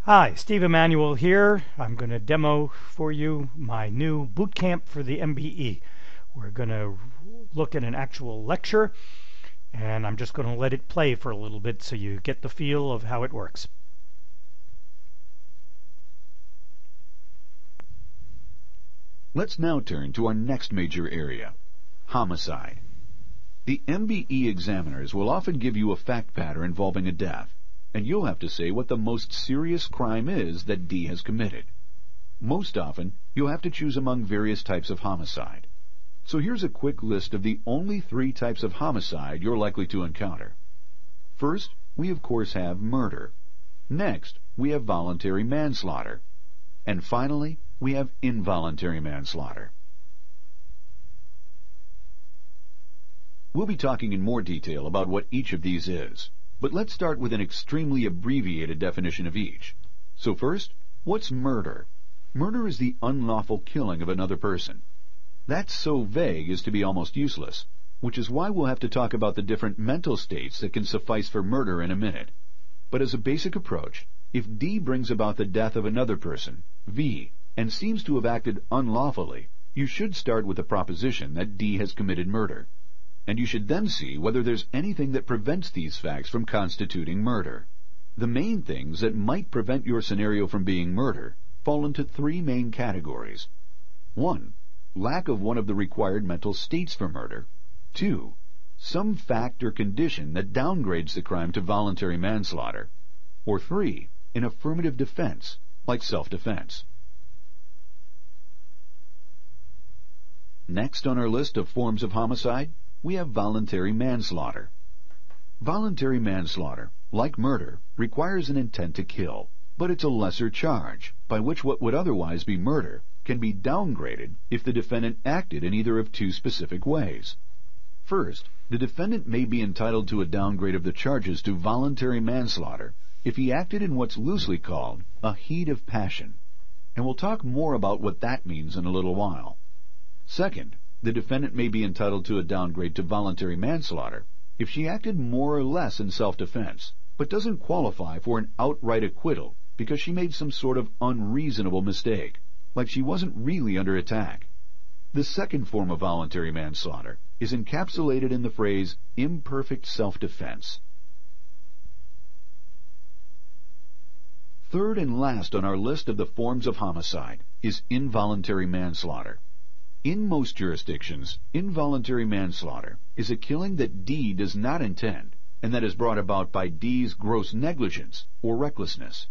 Hi, Steve Emanuel here. I'm going to demo for you my new Bootcamp for the MBE. We're going to look at an actual lecture, and I'm just going to let it play for a little bit so you get the feel of how it works. Let's now turn to our next major area, homicide. The MBE examiners will often give you a fact pattern involving a death, and you'll have to say what the most serious crime is that D has committed. Most often, you'll have to choose among various types of homicide. So here's a quick list of the only 3 types of homicide you're likely to encounter. First, we of course have murder. Next, we have voluntary manslaughter. And finally, we have involuntary manslaughter. We'll be talking in more detail about what each of these is. But let's start with an extremely abbreviated definition of each. So first, what's murder? Murder is the unlawful killing of another person. That's so vague as to be almost useless, which is why we'll have to talk about the different mental states that can suffice for murder in a minute. But as a basic approach, if D brings about the death of another person, V, and seems to have acted unlawfully, you should start with the proposition that D has committed murder. And you should then see whether there's anything that prevents these facts from constituting murder. The main things that might prevent your scenario from being murder fall into 3 main categories. 1. Lack of one of the required mental states for murder. 2. Some fact or condition that downgrades the crime to voluntary manslaughter. Or 3. An affirmative defense, like self-defense. Next on our list of forms of homicide, we have voluntary manslaughter. Voluntary manslaughter, like murder, requires an intent to kill, but it's a lesser charge, by which what would otherwise be murder can be downgraded if the defendant acted in either of 2 specific ways. First, the defendant may be entitled to a downgrade of the charges to voluntary manslaughter if he acted in what's loosely called a heat of passion, and we'll talk more about what that means in a little while. Second, the defendant may be entitled to a downgrade to voluntary manslaughter if she acted more or less in self-defense, but doesn't qualify for an outright acquittal because she made some sort of unreasonable mistake, like she wasn't really under attack. The second form of voluntary manslaughter is encapsulated in the phrase imperfect self-defense. Third and last on our list of the forms of homicide is involuntary manslaughter. In most jurisdictions, involuntary manslaughter is a killing that D does not intend and that is brought about by D's gross negligence or recklessness.